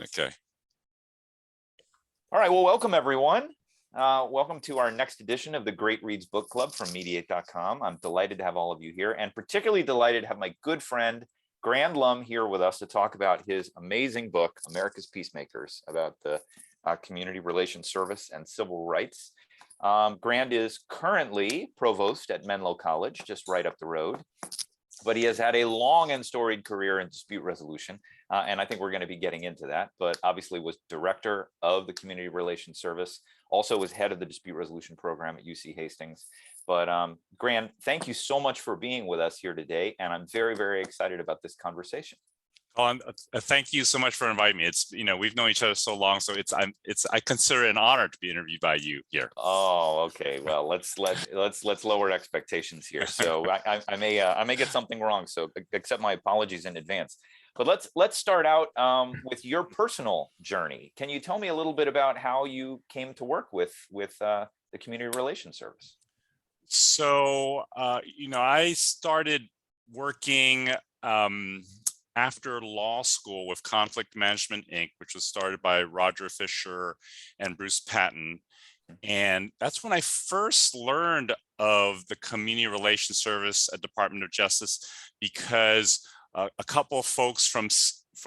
Okay. All right, well, welcome everyone. Welcome to our next edition of the Great Reads Book Club from Mediate.com. I'm delighted to have all of you here, and particularly delighted to have my good friend Grande here with us to talk about his amazing book, America's Peacemakers, about the community relations service and civil rights. Grande is currently provost at Menlo College, just right up the road, but he has had a long and storied career in dispute resolution. And I think we're going to be getting into that, but obviously was director of the Community Relations Service, also was head of the dispute resolution program at UC Hastings. But Grande, thank you so much for being with us here today. And I'm very, very excited about this conversation. Colin, thank you so much for inviting me. It's, we've known each other so long, so I consider it an honor to be interviewed by you here. Oh, okay. Well, let's lower expectations here. So I may get something wrong. So accept my apologies in advance. But let's start out with your personal journey. Can you tell me a little bit about how you came to work with the Community Relations Service? So I started working after law school with Conflict Management, Inc., which was started by Roger Fisher and Bruce Patton. And that's when I first learned of the Community Relations Service at Department of Justice, because a couple of folks from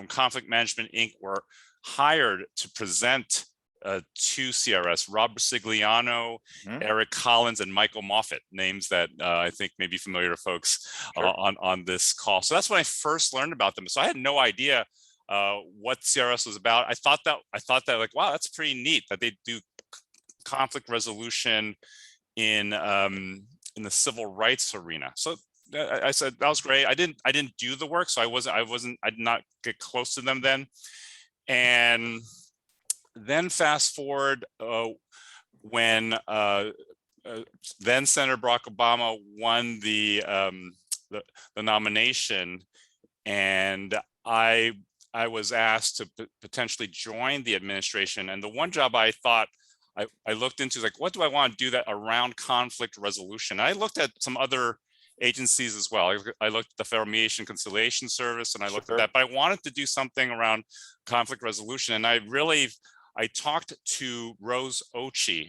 Conflict Management, Inc. were hired to present to CRS, Rob Sigliano, Eric Collins, and Michael Moffett, names that I think may be familiar to folks on this call. So that's when I first learned about them. So I had no idea what CRS was about. I thought that like, wow, that's pretty neat that they do conflict resolution in the civil rights arena. So I said that was great. I didn't do the work, so I did not get close to them then. And then fast forward when then Senator Barack Obama won the nomination, and I was asked to potentially join the administration. And the one job I thought I looked into is like, what do I want to do that around conflict resolution? I looked at some other agencies as well. I looked at the Federal Mediation Conciliation Service, and I looked at that, but I wanted to do something around conflict resolution. And I talked to Rose Ochi,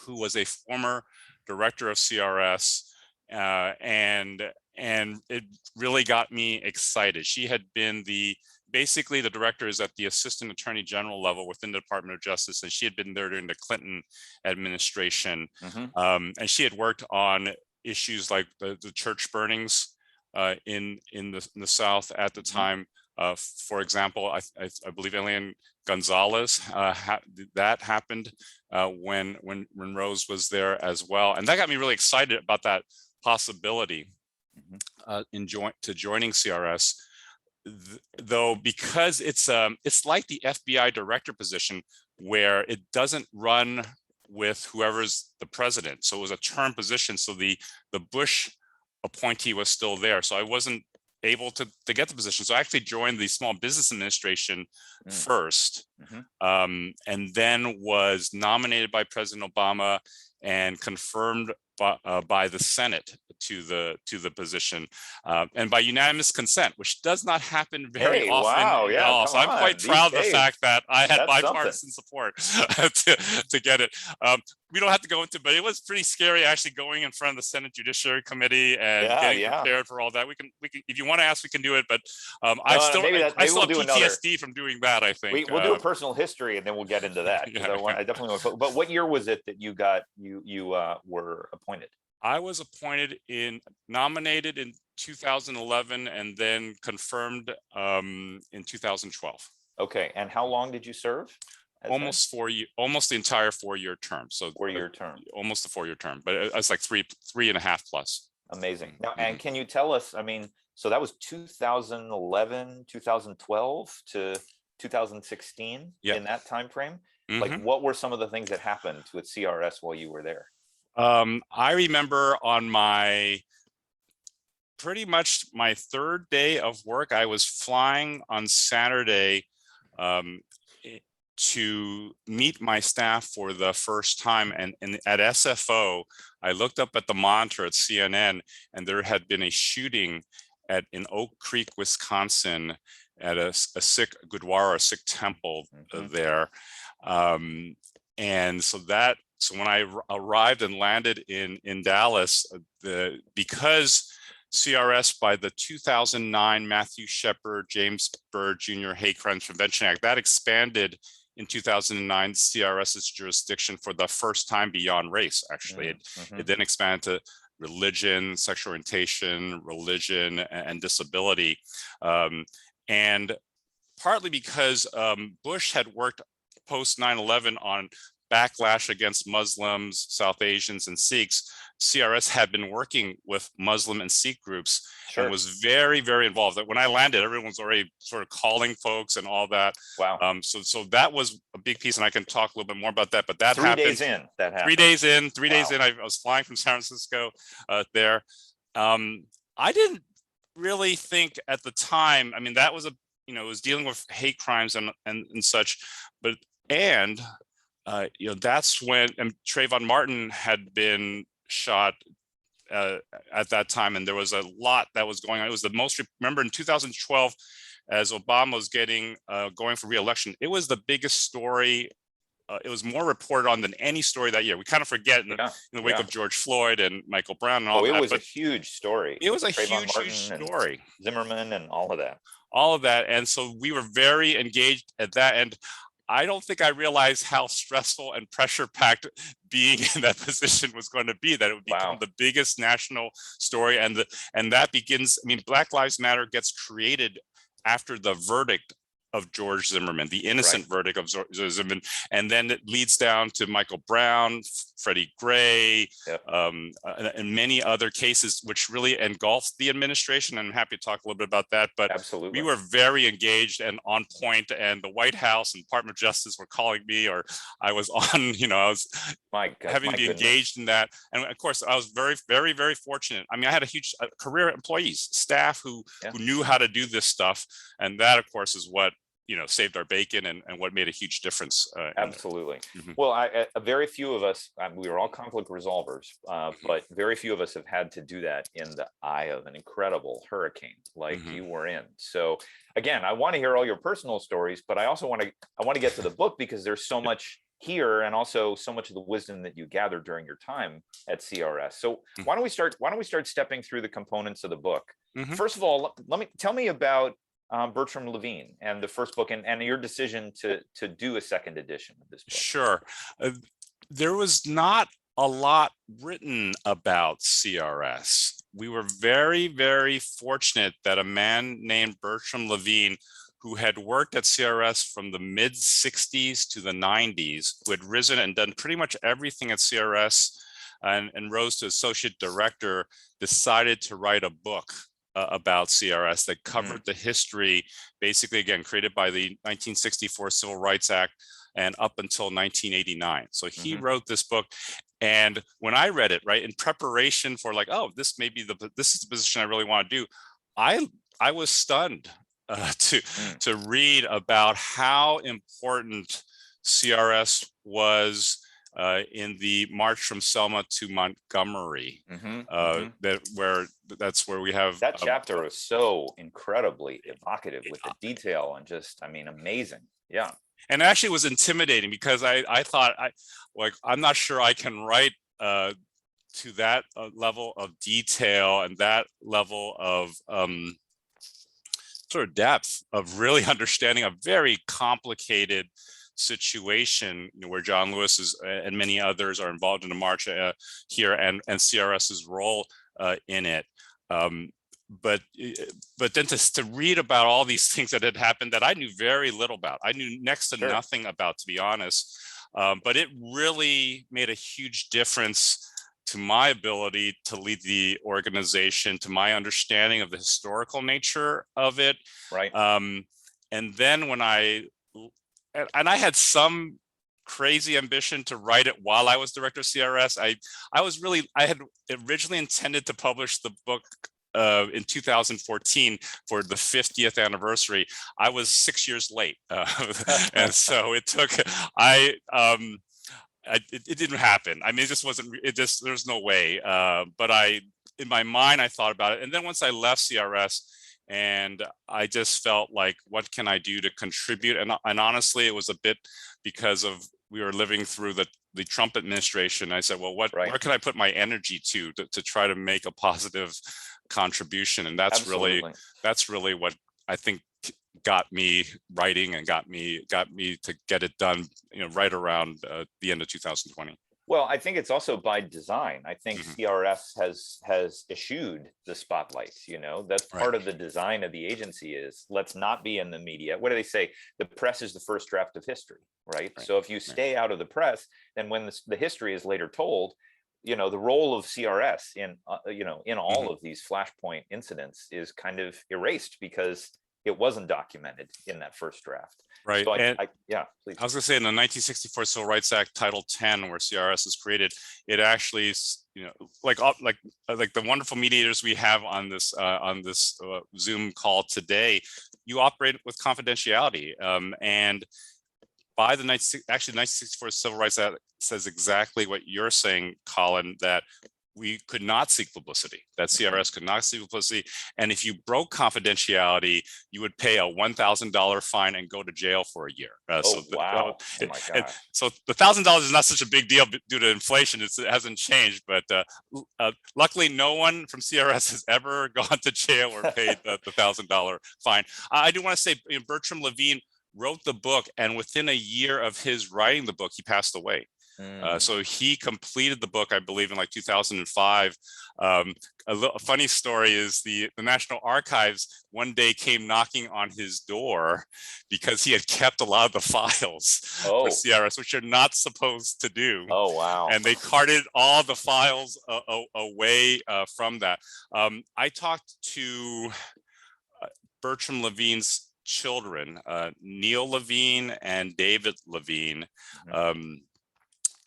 who was a former director of CRS, and it really got me excited. She had been basically the director is at the Assistant Attorney General level within the Department of Justice, and she had been there during the Clinton administration. And she had worked on issues like the church burnings in the South at the time. For example, I believe Elian Gonzalez, that happened when Rose was there as well, and that got me really excited about that possibility to joining CRS. Though, because it's like the FBI director position, where it doesn't run with whoever's the president. So it was a term position. So the Bush appointee was still there. So I wasn't able to get the position. So I actually joined the Small Business Administration first, and then was nominated by President Obama and confirmed by the Senate to the position, and by unanimous consent, which does not happen very often at all. So I'm quite proud of the fact that I had bipartisan support to get it. We don't have to go into, but it was pretty scary actually going in front of the Senate Judiciary Committee and getting prepared for all that. We can, if you want to ask, we can do it, but I still have PTSD from doing that. I think we'll do a personal history and then we'll get into that. I definitely want to. But what year was it that you were appointed? I was nominated in 2011 and then confirmed in 2012. Okay, and how long did you serve? Almost 4 years, almost the entire 4-year term. So 4-year term, almost a 4-year term, but it's like three and a half plus. Amazing. Now, and can you tell us? I mean, so that was 2011, 2012 to 2016 in that time frame. Like, what were some of the things that happened with CRS while you were there? I remember on pretty much my third day of work, I was flying on Saturday to meet my staff for the first time. And at SFO, I looked up at the monitor at CNN, and there had been a shooting in Oak Creek, Wisconsin. at a Sikh Gurdwara, a Sikh temple there. And so when I arrived and landed in Dallas, because CRS, by the 2009 Matthew Shepard, James Byrd Jr. Hate Crimes Prevention Act, that expanded in 2009 CRS's jurisdiction for the first time beyond race. Actually, it then expanded to religion, sexual orientation, religion, and disability. And partly because Bush had worked post 9/11 on backlash against Muslims, South Asians, and Sikhs, CRS had been working with Muslim and Sikh groups and was very, very involved. When I landed, everyone was already sort of calling folks and all that. Wow. So that was a big piece, and I can talk a little bit more about that. But that happened 3 days in. That happened. 3 days in. 3 days in. I was flying from San Francisco there. I didn't really think at the time. I mean, that was it was dealing with hate crimes and such, but that's when Trayvon Martin had been shot at that time, and there was a lot that was going on. It was the most, remember in 2012, as Obama was going for re-election, it was the biggest story. It was more reported on than any story that year. We kind of forget in the wake of George Floyd and Michael Brown and all that. It was a huge story. It was a huge story. Zimmerman and all of that. All of that. And so we were very engaged at that. And I don't think I realized how stressful and pressure-packed being in that position was going to be, that it would become the biggest national story. And that begins, Black Lives Matter gets created after the verdict of George Zimmerman, the innocent verdict of Zimmerman. And then it leads down to Michael Brown, Freddie Gray, and many other cases, which really engulfed the administration. And I'm happy to talk a little bit about that. But we were very engaged and on point, and the White House and Department of Justice were calling me, or I was on, I was having to be engaged in that. And of course, I was very, very, very fortunate. I had a huge career employees, staff who knew how to do this stuff. And that, of course, is what saved our bacon and what made a huge difference. Absolutely. Well, very few of us, we were all conflict resolvers, but very few of us have had to do that in the eye of an incredible hurricane like you were in. So again, I want to hear all your personal stories, but I also want to get to the book, because there's so much here, and also so much of the wisdom that you gathered during your time at CRS. So why don't we start stepping through the components of the book? First of all, tell me about Bertram Levine and the first book, and your decision to do a second edition of this book. Sure. There was not a lot written about CRS. We were very, very fortunate that a man named Bertram Levine, who had worked at CRS from the mid 60s to the 90s, who had risen and done pretty much everything at CRS and rose to associate director, decided to write a book about CRS that covered the history, basically, again, created by the 1964 Civil Rights Act and up until 1989. So he wrote this book. And when I read it, in preparation for this is the position I really want to do, I was stunned to read about how important CRS was in the march from Selma to Montgomery. That's where we have that chapter is so incredibly evocative with the detail and just, amazing. Yeah. And actually it was intimidating, because I thought I'm not sure I can write to that level of detail and that level of sort of depth of really understanding a very complicated situation, where John Lewis is and many others are involved in the march here, and CRS's role in it. But then to read about all these things that had happened that I knew very little about, I knew next to nothing about, to be honest. But it really made a huge difference to my ability to lead the organization, to my understanding of the historical nature of it. And then when I had some crazy ambition to write it while I was director of CRS. I had originally intended to publish the book in 2014 for the 50th anniversary. I was 6 years late, and so it took. It didn't happen. It just wasn't. There's no way. But in my mind, I thought about it, and then once I left CRS, And I just felt like, what can I do to contribute? And honestly, it was a bit because of we were living through the Trump administration. I said, well, Right. where can I put my energy to try to make a positive contribution? And that's Absolutely. really what I think got me writing and got me to get it done, right around the end of 2020. Well, I think it's also by design. I think Mhm. CRS has eschewed the spotlight. That's Right. part of the design of the agency is let's not be in the media. What do they say? The press is the first draft of history, right? Right. So if you Right. stay out of the press, then when the history is later told, the role of CRS in in all Mhm. of these flashpoint incidents is kind of erased because it wasn't documented in that first draft. Right. So And yeah, please. I was going to say, in the 1964 Civil Rights Act, Title 10, where CRS is created, it actually, like the wonderful mediators we have on this Zoom call today, you operate with confidentiality, and by the 1964 Civil Rights Act says exactly what you're saying, Colin, that we could not seek publicity, that CRS could not seek publicity. And if you broke confidentiality, you would pay a $1,000 fine and go to jail for a year. Oh, wow. Oh my And gosh. so the $1,000 is not such a big deal due to inflation. It hasn't changed, but luckily no one from CRS has ever gone to jail or paid the $1,000 fine. I do want to say, Bertram Levine wrote the book, and within a year of his writing the book, he passed away. So he completed the book, I believe, in like 2005. A funny story is the National Archives one day came knocking on his door because he had kept a lot of the files for Oh, CRS, which you're not supposed to do. oh, wow. And they carted all the files away from that. I talked to Bertram Levine's children, Neil Levine and David Levine. Mhm.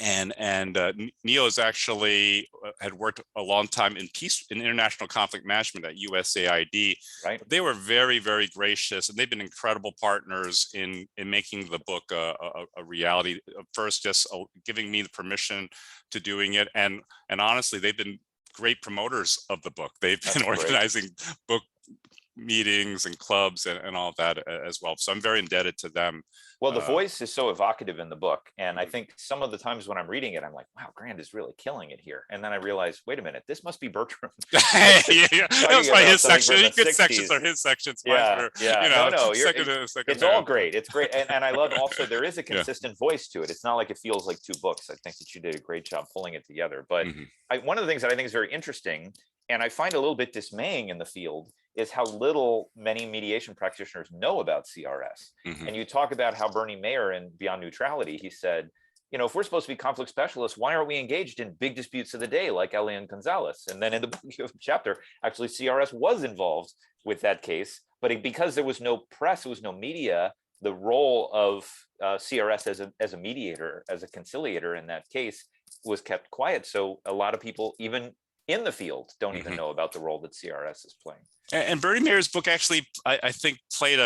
And Neil is actually had worked a long time in international conflict management at USAID. Right. They were very, very gracious, and they've been incredible partners in making the book a reality. First, just giving me the permission to doing it, and honestly, they've been great promoters of the book. They've been That's great. organizing book meetings and clubs and all of that as well. So I'm very indebted to them. Well, the voice is so evocative in the book. And I Mhm. think some of the times when I'm reading it, I'm like, wow, Grande is really killing it here. And then I realize, wait a minute, this must be Bertram Yeah, that was talking by about his something section. from the Good sections 60s. are his sections. Mine Yeah, were, yeah. No, second it's all hand. great. It's great. And I love also there is a Yeah. consistent voice to it. It's not like it feels like two books. I think that you did a great job pulling it together. But Mhm. one of the things that I think is very interesting, and I find a little bit dismaying in the field, is how little many mediation practitioners know about CRS. Mhm. And you talk about how Bernie Mayer in Beyond Neutrality, he said, if we're supposed to be conflict specialists, why aren't we engaged in big disputes of the day like Elian Gonzalez? And then in the book chapter, actually CRS was involved with that case, but because there was no press, there was no media, the role of CRS as a mediator, as a conciliator in that case was kept quiet. So a lot of people, even in the field, don't even Mhm. know about the role that CRS is playing. And Bernie Mayer's book actually, I think, played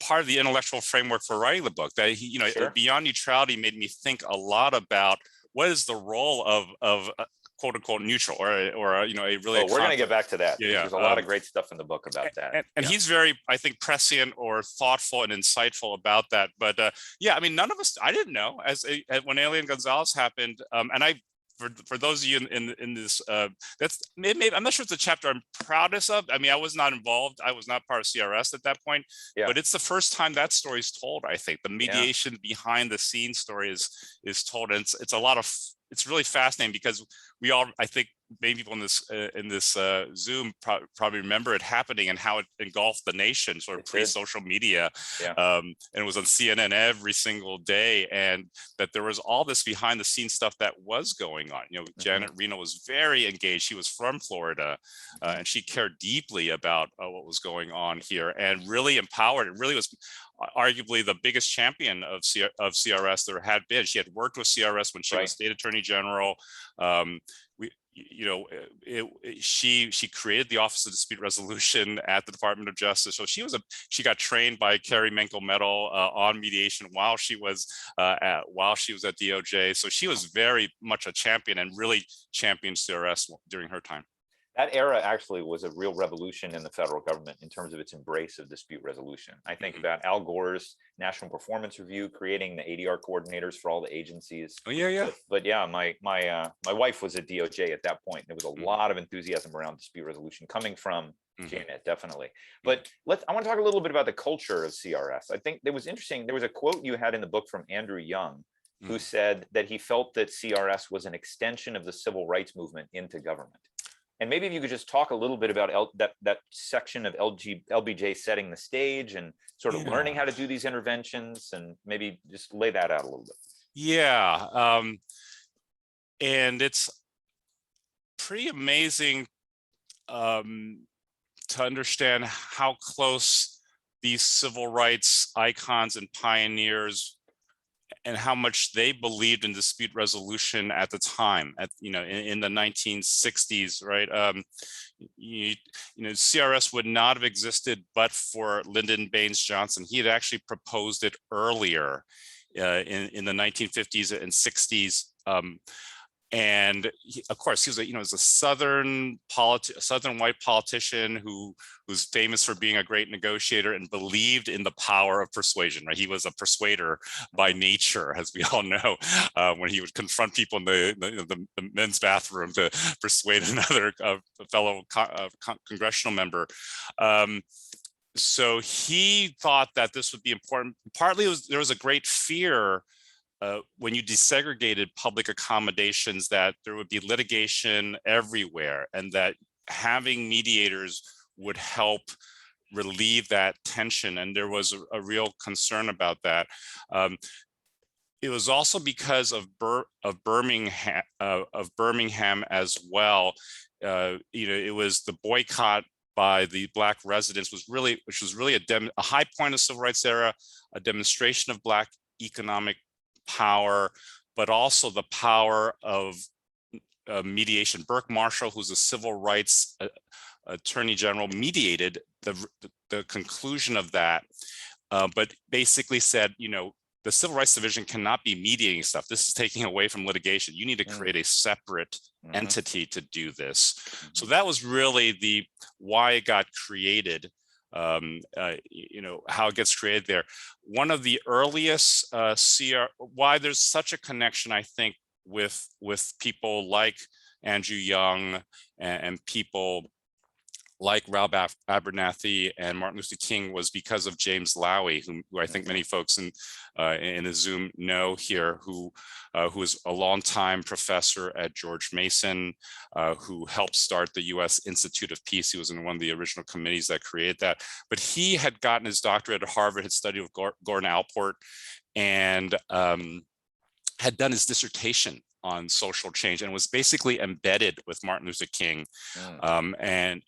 part of the intellectual framework for writing the book. That he, Sure. Beyond Neutrality made me think a lot about what is the role of quote unquote neutral or a really Oh, we're going to get back to that because yeah. there's a lot of great stuff in the book about that. And Yeah. he's very, I think, prescient or thoughtful and insightful about that. But yeah, I mean, none of us, I didn't know when Elian Gonzalez happened. And I, for those of you in this, that's maybe, I'm not sure it's a chapter I'm proudest of. I mean, I was not involved. I was not part of CRS at that point, Yeah. but it's the first time that story is told. I think the Yeah. mediation behind the scenes story is told. And it's a lot of, it's really fascinating because we all, I think, many people in this Zoom probably remember it happening and how it engulfed the nation, sort of pre-social media. Yeah. And it was on CNN every single day, and that there was all this behind the scenes stuff that was going on. Janet Reno was very engaged. She was from Florida, and she cared deeply about what was going on here, and really empowered. It really was arguably the biggest champion of CRS there had been. She had worked with CRS when she was state attorney general. She created the Office of Dispute Resolution at the Department of Justice. So she got trained by Carrie Menkel Medal on mediation while she was at DOJ. So she was very much a champion and really championed CRS during her time. That era actually was a real revolution in the federal government in terms of its embrace of dispute resolution. I think about Al Gore's National Performance Review, creating the ADR coordinators for all the agencies. Oh yeah, yeah. But yeah, my wife was at DOJ at that point. There was a Mhm. lot of enthusiasm around dispute resolution coming from Mhm. Janet, definitely. But I want to talk a little bit about the culture of CRS. I think it was interesting. There was a quote you had in the book from Andrew Young, who said that he felt that CRS was an extension of the civil rights movement into government. And maybe if you could just talk a little bit about that section of LBJ setting the stage and sort of learning Yeah. how to do these interventions, and maybe just lay that out a little bit. Yeah. And it's pretty amazing to understand how close these civil rights icons and pioneers and how much they believed in dispute resolution at the time, in the 1960s, right? CRS would not have existed but for Lyndon Baines Johnson. He had actually proposed it earlier in the 1950s and 60s. And of course, he was a Southern white politician who's famous for being a great negotiator and believed in the power of persuasion. Right, he was a persuader by nature, as we all know. When he would confront people in the men's bathroom to persuade another fellow congressional member. So he thought that this would be important. Partly, there was a great fear when you desegregated public accommodations that there would be litigation everywhere, and that having mediators would help relieve that tension. And there was a real concern about that. It was also because of Birmingham as well. It was the boycott by the Black residents which was really a high point of civil rights era, a demonstration of Black economic power, but also the power of mediation. Burke Marshall, who's a civil rights attorney general, mediated the conclusion of that, but basically said, the Civil Rights Division cannot be mediating stuff. This is taking away from litigation. You need to create a separate entity to do this. So that was really why it got created. How it gets created there. One of the earliest why there's such a connection, I think, with people like Andrew Young and people like Ralph Abernathy and Martin Luther King was because of James Lowy, who I think many folks in the Zoom know here, who is a longtime professor at George Mason, who helped start the U.S. Institute of Peace. He was in one of the original committees that created that. But he had gotten his doctorate at Harvard, had studied with Gordon Allport, and had done his dissertation on social change, and was basically embedded with Martin Luther King. And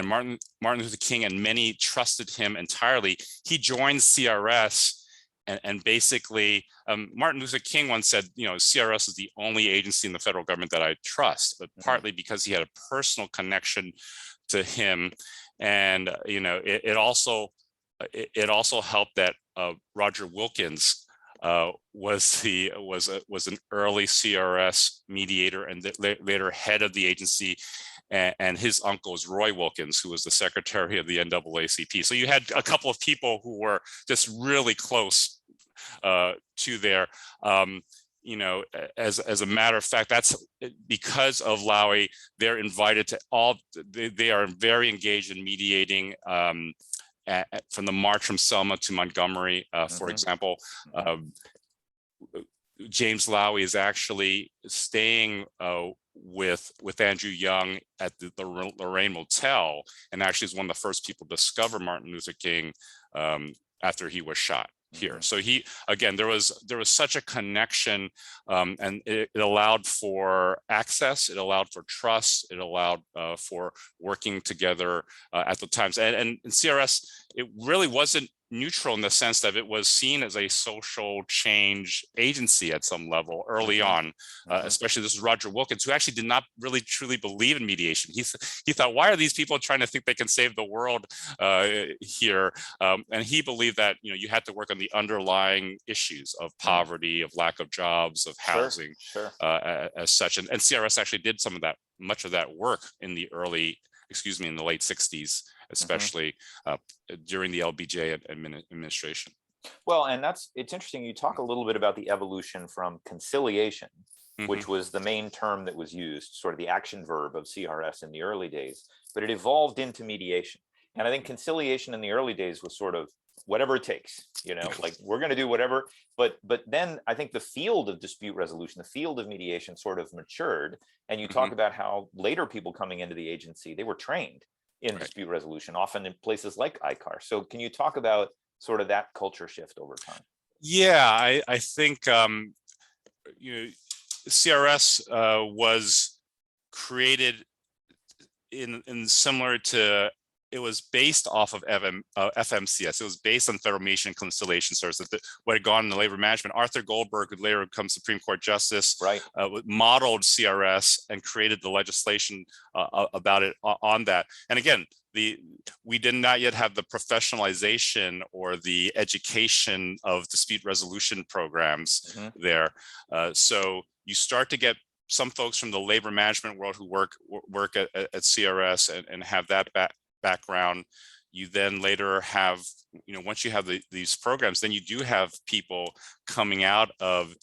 Martin Luther King and many trusted him entirely. He joined CRS, and basically Martin Luther King once said, CRS is the only agency in the federal government that I trust, but partly because he had a personal connection to him. And it also helped that Roger Wilkins was an early CRS mediator and later head of the agency, and his uncle was Roy Wilkins, who was the secretary of the NAACP. So you had a couple of people who were just really close to there. As a matter of fact, that's because of Lowy. They're invited to they are very engaged in mediating. From the march from Selma to Montgomery, for example, James Lowy is actually staying with Andrew Young at the Lorraine Motel, and actually is one of the first people to discover Martin Luther King after he was shot here. So there was such a connection, and it allowed for access, it allowed for trust, it allowed for working together at the times. And in CRS, it really wasn't neutral in the sense that it was seen as a social change agency at some level early on. Especially this is Roger Wilkins, who actually did not really truly believe in mediation. He thought, why are these people trying to think they can save the world here? And he believed that you had to work on the underlying issues of poverty, of lack of jobs, of housing, as such. And CRS actually did much of that work in the late 60s, especially during the LBJ administration. Well, and it's interesting. You talk a little bit about the evolution from conciliation, which was the main term that was used, sort of the action verb of CRS in the early days, but it evolved into mediation. And I think conciliation in the early days was sort of whatever it takes, like we're going to do whatever. But then I think the field of dispute resolution, the field of mediation sort of matured. And you talk about how later people coming into the agency, they were trained in dispute resolution, often in places like ICAR. So can you talk about sort of that culture shift over time? Yeah, I think CRS was created in similar to, it was based off of FMCS. It was based on Federal Mediation and Conciliation Service, what had gone in the labor management. Arthur Goldberg, who later became Supreme Court Justice, modeled CRS and created the legislation about it on that. And again, we did not yet have the professionalization or the education of dispute resolution programs there. So you start to get some folks from the labor management world who work at CRS and have that background. You then later have, once you have these programs, then you do have people coming out of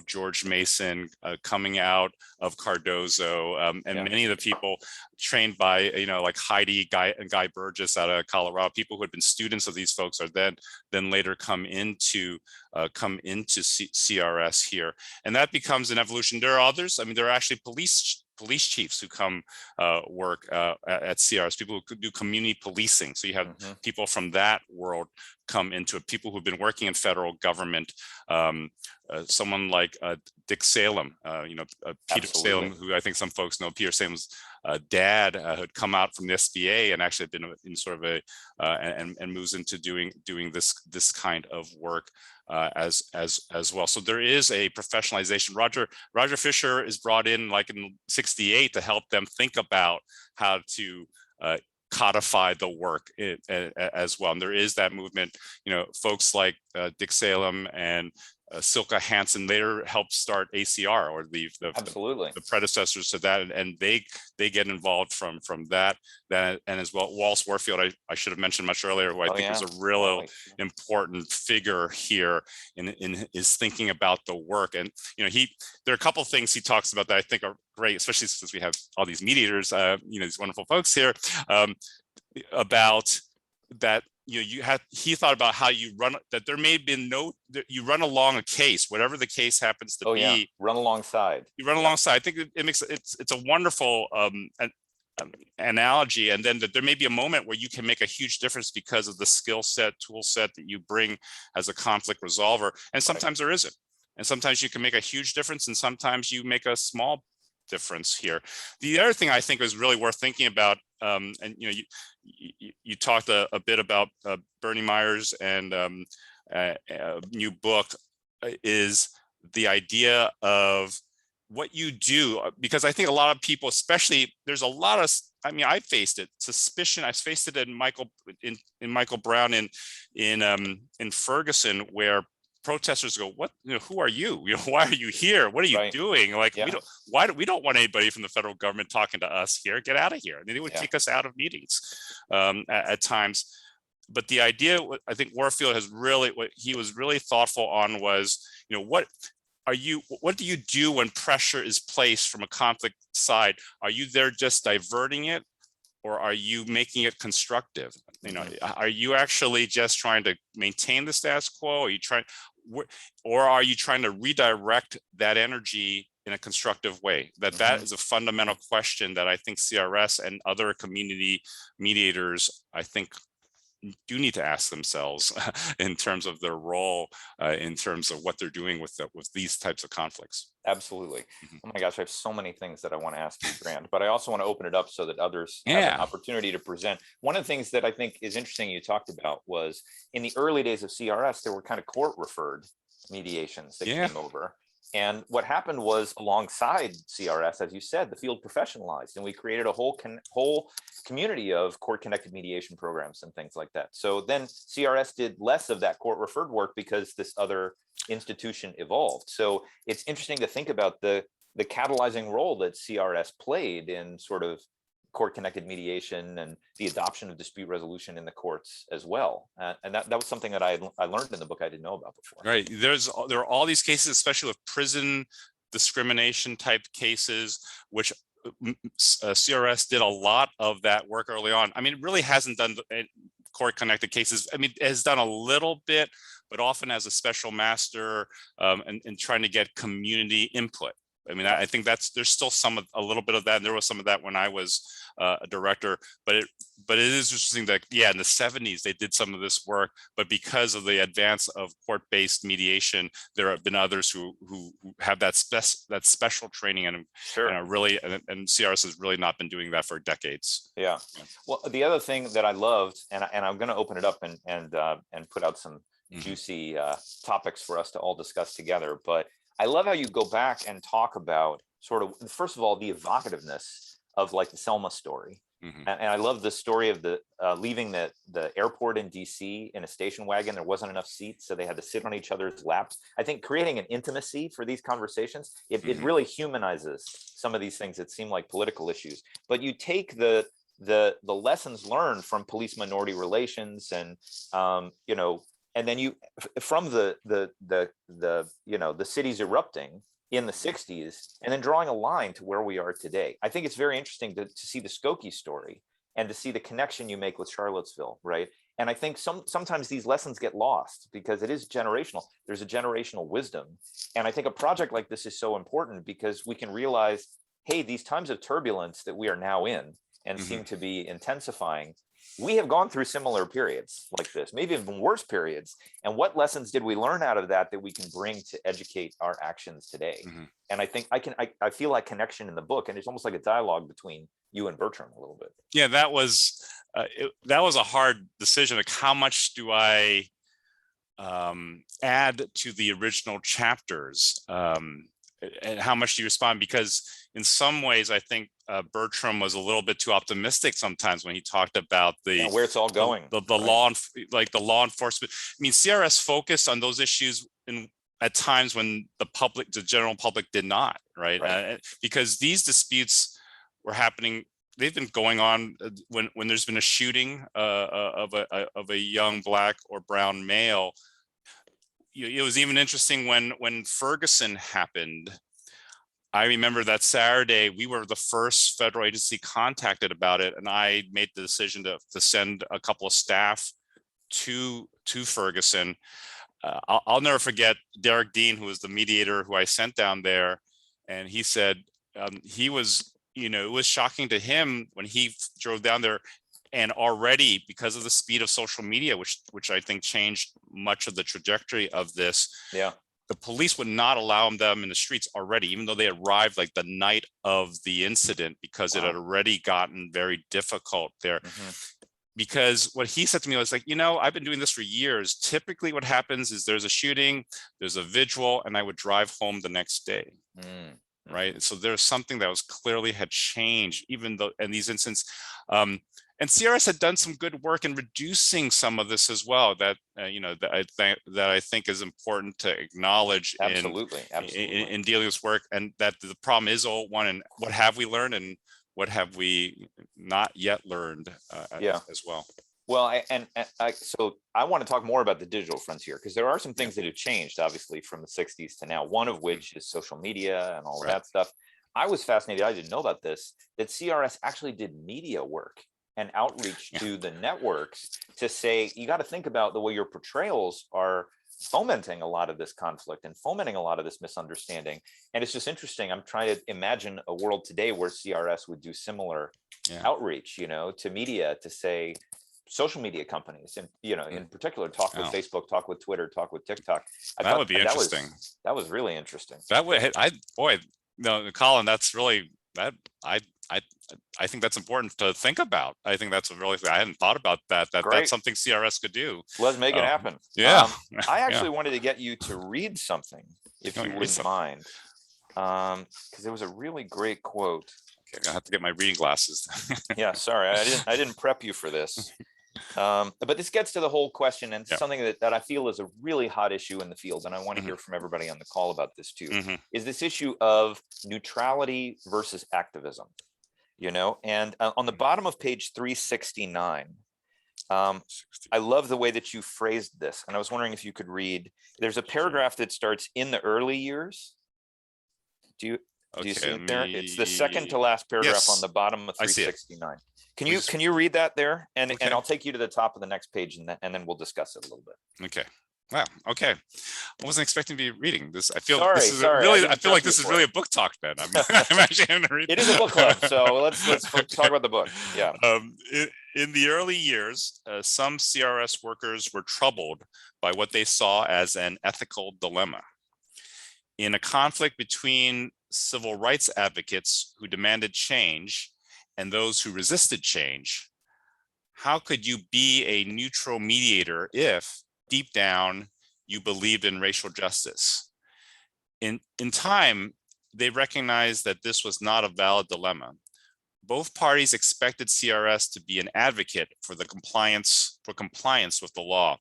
George Mason, coming out of Cardozo, and many of the people trained by, like Heidi and Guy Burgess out of Colorado, people who had been students of these folks are then later come into CRS here. And that becomes an evolution. There are others. I mean, there are actually police chiefs who come work at CRS, people who do community policing. So you have people from that world come into it, people who've been working in federal government, someone like Dick Salem, Peter Salem, who I think some folks know. Peter Salem's dad had come out from the SBA and actually been in sort of and moves into doing this kind of work as well. So there is a professionalization. Roger Fisher is brought in like in '68 to help them think about how to codify the work as well. And there is that movement. Folks like Dick Salem and Silka Hansen later helped start ACR, or the predecessors to that, and they get involved from that and as well. Wallace Warfield, I should have mentioned much earlier, who I think was a real important figure here in his thinking about the work. And there are a couple of things he talks about that I think are great, especially since we have all these mediators, these wonderful folks here, about that. He thought about how you run, that there may have been you run along a case, whatever the case happens to be. Run alongside. You run alongside. I think it's a wonderful analogy. And then that there may be a moment where you can make a huge difference because of the skill set, tool set that you bring as a conflict resolver. And sometimes there isn't. And sometimes you can make a huge difference, and sometimes you make a small difference here. The other thing I think is really worth thinking about, and you talked a bit about Bernie Myers and new book, is the idea of what you do, because I think a lot of people, especially, there's a lot of, I faced it, suspicion. I faced it in Michael Brown in Ferguson, where protesters go, "What? Who are you? Why are you here? What are you doing? Like, we don't want anybody from the federal government talking to us here. Get out of here." And they would kick us out of meetings at times. But the idea, I think Warfield what he was really thoughtful on was, what do you do when pressure is placed from a conflict side? Are you there just diverting it, or are you making it constructive? Are you actually just trying to maintain the status quo? Or are you trying to redirect that energy in a constructive way? That is a fundamental question that I think CRS and other community mediators, I think, do need to ask themselves in terms of their role, in terms of what they're doing with these types of conflicts. Absolutely. Mhm. Oh my gosh, I have so many things that I want to ask you, Grant, but I also want to open it up so that others have an Yeah. opportunity to present. One of the things that I think is interesting you talked about was in the early days of CRS, there were kind of court referred mediations that Yeah. came over. And what happened was alongside CRS, as you said, the field professionalized and we created a whole community of court connected mediation programs and things like that. So then CRS did less of that court referred work because this other institution evolved. So it's interesting to think about the catalyzing role that CRS played in sort of court connected mediation and the adoption of dispute resolution in the courts as well. And that was something that I learned in the book I didn't know about before. Right. There are all these cases, especially with prison discrimination type cases, which CRS did a lot of that work early on. I mean, it really hasn't done court connected cases. I mean, it has done a little bit, but often as a special master, and trying to get community input. I mean, I think there's still a little bit of that, and there was some of that when I was a director. But it is interesting that, yeah, in the 70s they did some of this work, but because of the advance of court-based mediation, there have been others who have that special training and Sure. and are really and CRS has really not been doing that for decades. Yeah. Well, the other thing that I loved, and I'm going to open it up and put out some juicy topics for us to all discuss together, but I love how you go back and talk about sort of, first of all, the evocativeness of like the Selma story. And I love the story of the leaving the airport in DC in a station wagon. There wasn't enough seats, so they had to sit on each other's laps. I think creating an intimacy for these conversations, it really humanizes some of these things that seem like political issues. But you take the lessons learned from police minority relations and you know, and then you from the cities erupting in the 60s and then drawing a line to where we are today. I think it's very interesting to see the Skokie story and to see the connection you make with Charlottesville, right? And I think sometimes these lessons get lost because it is generational. There's a generational wisdom. And I think a project like this is so important because we can realize, hey, these times of turbulence that we are now in and seem to be intensifying, we have gone through similar periods like this, maybe even worse periods. And what lessons did we learn out of that we can bring to educate our actions today? And I think I feel like connection in the book, and it's almost like a dialogue between you and Bertram a little bit. Yeah, that was a hard decision. Like, how much do I add to the original chapters, and how much do you respond? Because in some ways, I think Bertram was a little bit too optimistic sometimes when he talked about where it's all going, the law, like the law enforcement. I mean, CRS focused on those issues at times when the general public did not, right? Because these disputes were happening. They've been going on when there's been a shooting of a young Black or brown male. It was even interesting when Ferguson happened. I remember that Saturday, we were the first federal agency contacted about it, and I made the decision to send a couple of staff to Ferguson. I'll never forget Derek Dean, who was the mediator who I sent down there, and he said it was shocking to him when he drove down there, and already because of the speed of social media, which I think changed much of the trajectory of this. Yeah. The police would not allow them in the streets already, even though they arrived like the night of the incident, because it had already gotten very difficult there. Because what he said to me was like, I've been doing this for years. Typically what happens is there's a shooting, there's a vigil, and I would drive home the next day. Right. So there's something that was clearly had changed, even though in these instances, and CRS had done some good work in reducing some of this as well. That that I think is important to acknowledge. Absolutely. In dealing with work, and that the problem is all one. And what have we learned, and what have we not yet learned as well? Well, so I want to talk more about the digital frontier because there are some things that have changed, obviously, from the 60s to now, one of which is social media and all of that stuff. I was fascinated, I didn't know about this, that CRS actually did media work and outreach to the networks to say, you got to think about the way your portrayals are fomenting a lot of this conflict and fomenting a lot of this misunderstanding. And it's just interesting. I'm trying to imagine a world today where CRS would do similar outreach, to media to say, social media companies, and in particular, talk with Oh. Facebook, talk with Twitter, talk with TikTok. That would be interesting. That was really interesting. That would no, Colin, that's really that I I think that's important to think about. I think that's I hadn't thought about that. Great. That's something CRS could do. Let's make it happen. Yeah. I actually wanted to get you to read something, if you read wouldn't something. mind, because there was a really great quote. Okay, I have to get my reading glasses. Yeah, sorry, I didn't prep you for this. But this gets to the whole question, and something that I feel is a really hot issue in the field, and I want to hear from everybody on the call about this too, is this issue of neutrality versus activism. And on the bottom of page 369, I love the way that you phrased this, and I was wondering if you could read. There's a paragraph that starts in the early years. Do you see it there? It's the second to last paragraph on the bottom of 369. Can you read that there? And I'll take you to the top of the next page, and then we'll discuss it a little bit. Okay. Wow. Okay. I wasn't expecting to be reading this. I feel I feel like this is really a book talk, Ben. I'm actually going to read. It is a book club, so let's talk about the book. Yeah. In the early years, some CRS workers were troubled by what they saw as an ethical dilemma. In a conflict between civil rights advocates who demanded change and those who resisted change, how could you be a neutral mediator if, deep down, you believed in racial justice? In time, they recognized that this was not a valid dilemma. Both parties expected CRS to be an advocate for compliance with the law.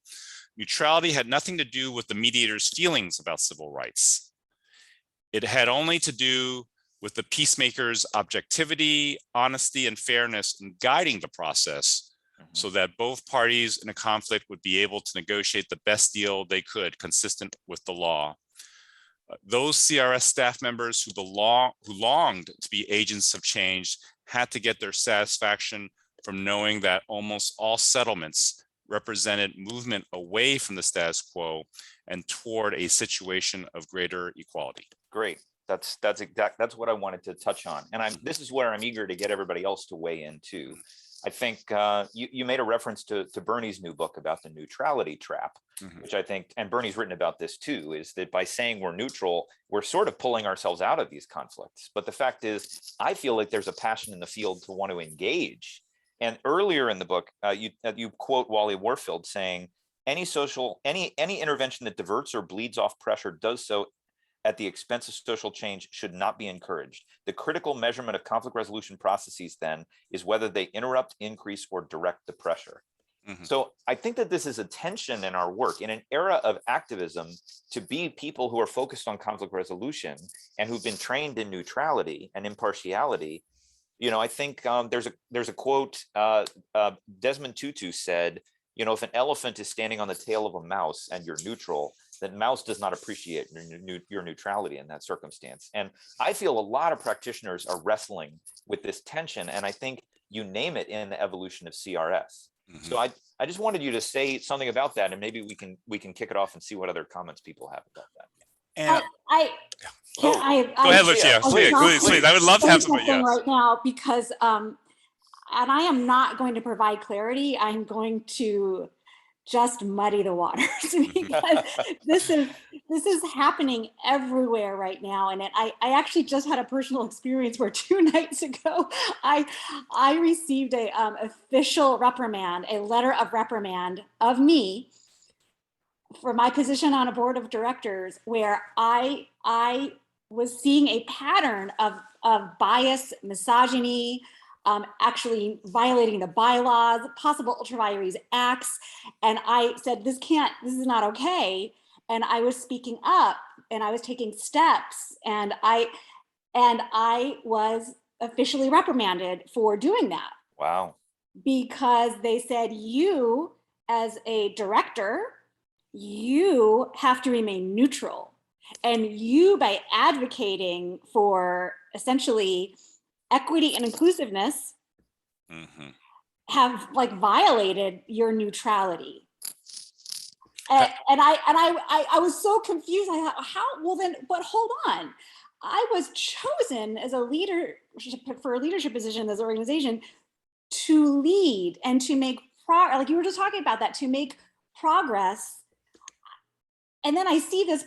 Neutrality had nothing to do with the mediator's feelings about civil rights. It had only to do with the peacemakers' objectivity, honesty, and fairness in guiding the process, so that both parties in a conflict would be able to negotiate the best deal they could, consistent with the law. Those CRS staff members who longed to be agents of change had to get their satisfaction from knowing that almost all settlements represented movement away from the status quo and toward a situation of greater equality. Great. That's what I wanted to touch on. And this is where I'm eager to get everybody else to weigh in too. I think you made a reference to Bernie's new book about the neutrality trap, which I think, and Bernie's written about this too, is that by saying we're neutral, we're sort of pulling ourselves out of these conflicts. But the fact is, I feel like there's a passion in the field to want to engage. And earlier in the book, you quote Wally Warfield saying, any intervention that diverts or bleeds off pressure does so at the expense of social change should not be encouraged. The critical measurement of conflict resolution processes then is whether they interrupt, increase, or direct the pressure. So I think that this is a tension in our work in an era of activism, to be people who are focused on conflict resolution and who've been trained in neutrality and impartiality. I think there's a quote, Desmond Tutu said, if an elephant is standing on the tail of a mouse and you're neutral, that mouse does not appreciate your neutrality in that circumstance. And I feel a lot of practitioners are wrestling with this tension, and I think you name it in the evolution of CRS. So I just wanted you to say something about that, and maybe we can kick it off and see what other comments people have about that. And Go ahead, Lucia. Please. I would love to have something right now, because and I am not going to provide clarity. I'm going to just muddy the waters, because this is happening everywhere right now. And I actually just had a personal experience where 2 nights ago I received a official reprimand, a letter of reprimand of me for my position on a board of directors, where I was seeing a pattern of bias, misogyny, actually violating the bylaws, possible ultra vires acts. And I said, this is not okay. And I was speaking up, and I was taking steps, and I was officially reprimanded for doing that. Wow. Because they said, you as a director, you have to remain neutral. And you, by advocating for essentially equity and inclusiveness, have violated your neutrality. And I was so confused. I thought, how? Well then, but hold on. I was chosen as for a leadership position in this organization to lead and to make like you were just talking about that, to make progress. And then I see this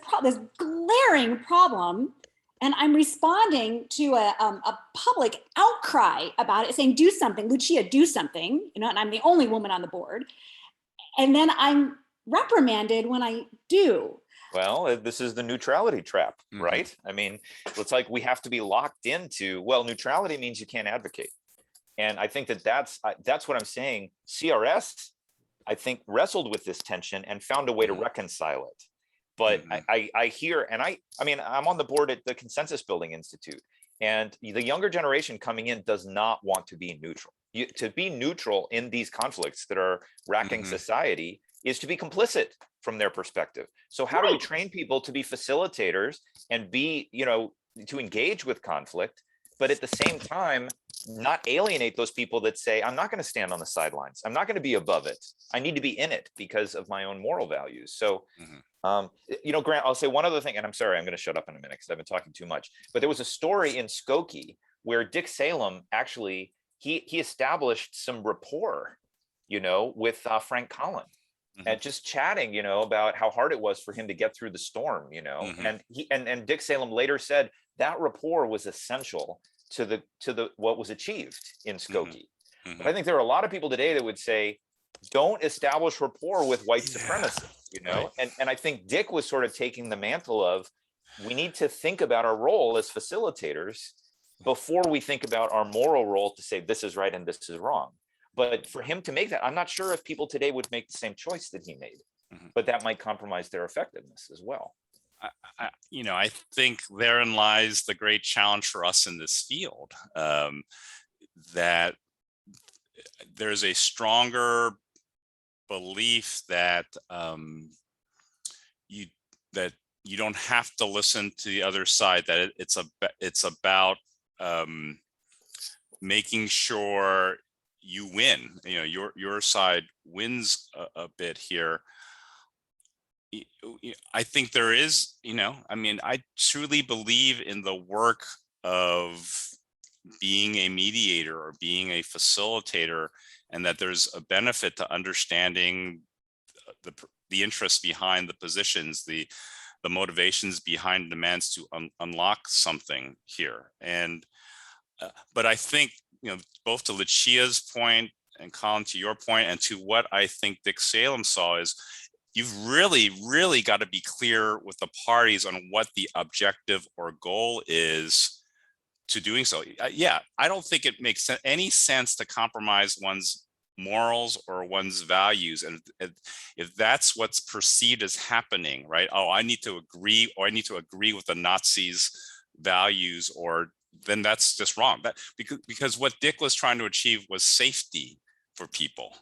glaring problem, and I'm responding to a public outcry about it, saying, do something, Lucia, do something, and I'm the only woman on the board. And then I'm reprimanded when I do. Well, this is the neutrality trap, right? I mean, it's like we have to be locked into, well, neutrality means you can't advocate. And I think that's what I'm saying. CRS, I think, wrestled with this tension and found a way to reconcile it. But I hear, and I mean, I'm on the board at the Consensus Building Institute, and the younger generation coming in does not want to be neutral. To be neutral in these conflicts that are racking society is to be complicit from their perspective. So how do we train people to be facilitators and be, to engage with conflict, but at the same time, not alienate those people that say, I'm not going to stand on the sidelines. I'm not going to be above it. I need to be in it because of my own moral values. So, Grant, I'll say one other thing, and I'm sorry, I'm going to shut up in a minute because I've been talking too much, but there was a story in Skokie where Dick Salem actually, he established some rapport, with Frank Collin. And just chatting, about how hard it was for him to get through the storm, and and Dick Salem later said that rapport was essential to the what was achieved in Skokie. But I think there are a lot of people today that would say, don't establish rapport with white supremacists, and I think Dick was sort of taking the mantle of, we need to think about our role as facilitators before we think about our moral role to say this is right and this is wrong. But for him to make that, I'm not sure if people today would make the same choice that he made, but that might compromise their effectiveness as well. I think therein lies the great challenge for us in this field, that there's a stronger belief that you don't have to listen to the other side, that it's about making sure you win, your side wins a bit here. I think there is, I truly believe in the work of being a mediator or being a facilitator, and that there's a benefit to understanding the interests behind the positions, the motivations behind demands to unlock something here. And but I think, both to Lucia's point and Colin, to your point, and to what I think Dick Salem saw, is you've really, really got to be clear with the parties on what the objective or goal is to doing so. Yeah, I don't think it makes any sense to compromise one's morals or one's values. And if that's what's perceived as happening, right? Oh, I need to agree with the Nazis' values, or then that's just wrong. That because what Dick was trying to achieve was safety for people.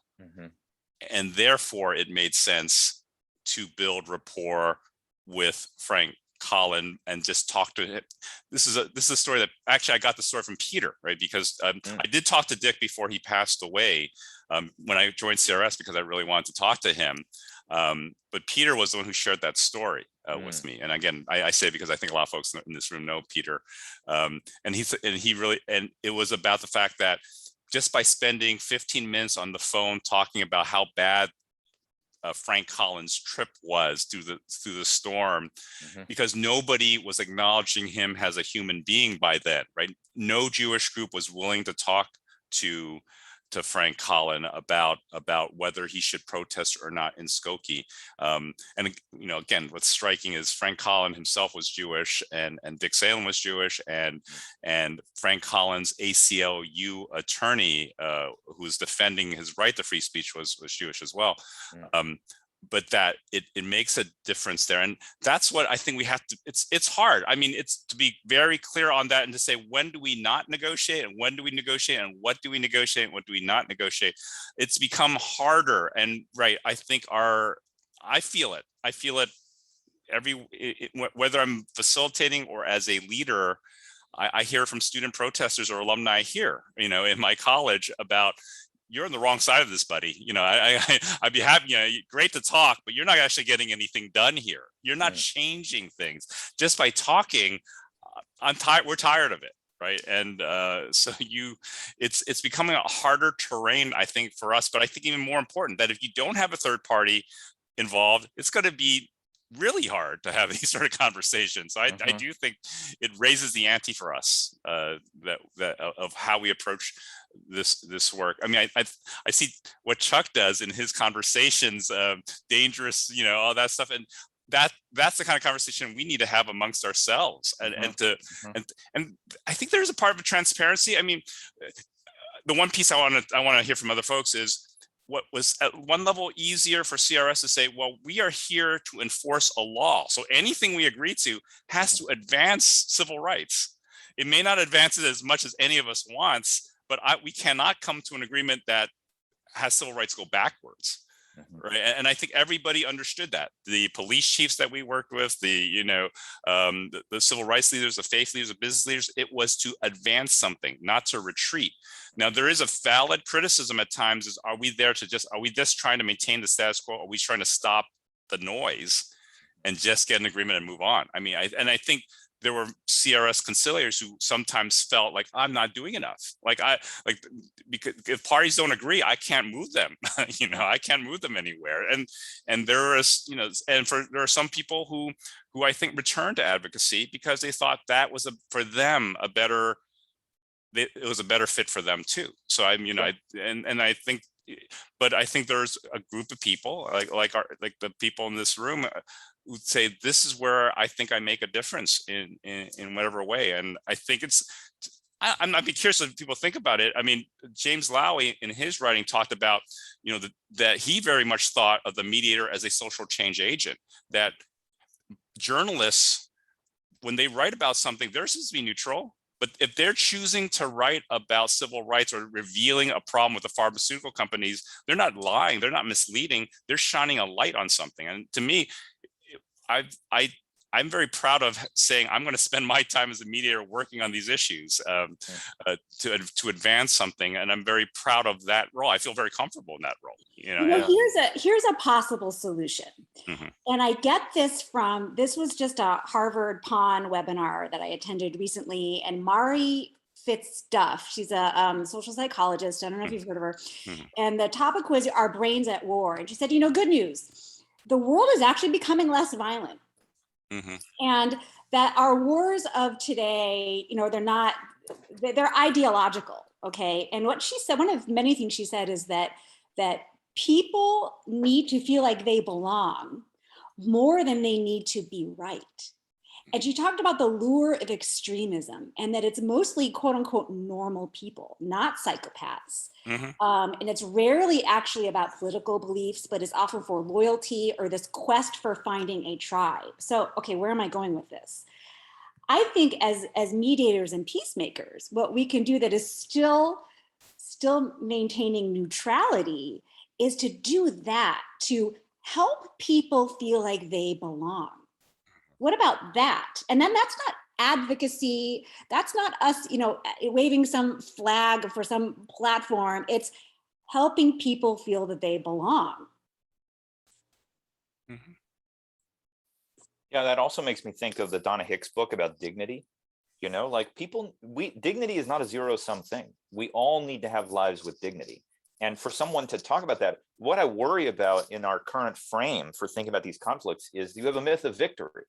And therefore it made sense to build rapport with Frank Collin and just talk to him. This is a story that actually I got the story from Peter, right? Because I did talk to Dick before he passed away, when I joined CRS, because I really wanted to talk to him. But Peter was the one who shared that story with me. And again, I say because I think a lot of folks in this room know Peter. And it was about the fact that just by spending 15 minutes on the phone talking about how bad Frank Collin's trip was through the storm, because nobody was acknowledging him as a human being by then, right? No Jewish group was willing to talk to Frank Collin about whether he should protest or not in Skokie. And again, what's striking is Frank Collin himself was Jewish, and Dick Salem was Jewish, and Frank Collin's ACLU attorney, who's defending his right to free speech, was Jewish as well. But that it makes a difference there. And that's what I think we have to, it's hard. I mean, it's to be very clear on that and to say, when do we not negotiate, and when do we negotiate, and what do we negotiate, and what do we not negotiate? It's become harder. And right, I think I feel it whether I'm facilitating or as a leader. I hear from student protesters or alumni here, in my college, about, you're on the wrong side of this, buddy. I'd be happy, great to talk, but you're not actually getting anything done here. You're not changing things just by talking. We're tired of it, right? And so it's becoming a harder terrain, I think, for us. But I think even more important that if you don't have a third party involved, it's going to be really hard to have these sort of conversations. So I do think it raises the ante for us, that of how we approach this work. I mean, I see what Chuck does in his conversations, dangerous, all that stuff, and that's the kind of conversation we need to have amongst ourselves, and and I think there's a part of transparency. I mean, the one piece I want to hear from other folks is what was at one level easier for CRS to say, well, we are here to enforce a law. So anything we agree to has to advance civil rights. It may not advance it as much as any of us wants, but we cannot come to an agreement that has civil rights go backwards. Right. And I think everybody understood that. The police chiefs that we worked with, the civil rights leaders, the faith leaders, the business leaders, it was to advance something, not to retreat. Now, there is a valid criticism at times is, are we just trying to maintain the status quo? Are we trying to stop the noise and just get an agreement and move on? I mean, I think there were CRS conciliators who sometimes felt like, I'm not doing enough. Because if parties don't agree, I can't move them. I can't move them anywhere. And there is, there are some people who I think returned to advocacy because they thought that was for them it was a better fit for them too. So I think, but I think there's a group of people like the people in this room would say, this is where I think I make a difference in whatever way. And I think I'd be curious if people think about it. I mean, James Lowy in his writing talked about, that he very much thought of the mediator as a social change agent, that journalists, when they write about something, they're supposed to be neutral. But if they're choosing to write about civil rights or revealing a problem with the pharmaceutical companies, they're not lying, they're not misleading, they're shining a light on something. And to me, I'm very proud of saying I'm going to spend my time as a mediator working on these issues to advance something, and I'm very proud of that role. I feel very comfortable in that role. Here's a possible solution, and I get this was just a Harvard PON webinar that I attended recently, and Mari Fitzduff, she's a social psychologist. I don't know if you've heard of her, and the topic was "Our Brains at War," and she said, good news. The world is actually becoming less violent. And that our wars of today, they're ideological, okay? And what she said, one of many things she said is that people need to feel like they belong more than they need to be right. And she talked about the lure of extremism and that it's mostly quote unquote normal people, not psychopaths. And it's rarely actually about political beliefs, but it's often for loyalty or this quest for finding a tribe. So, okay, where am I going with this? I think as mediators and peacemakers, what we can do that is still maintaining neutrality is to do that, to help people feel like they belong. What about that? And then that's not advocacy. That's not us, waving some flag for some platform. It's helping people feel that they belong. Yeah, that also makes me think of the Donna Hicks book about dignity. Dignity is not a zero-sum thing. We all need to have lives with dignity. And for someone to talk about that, what I worry about in our current frame for thinking about these conflicts is you have a myth of victory.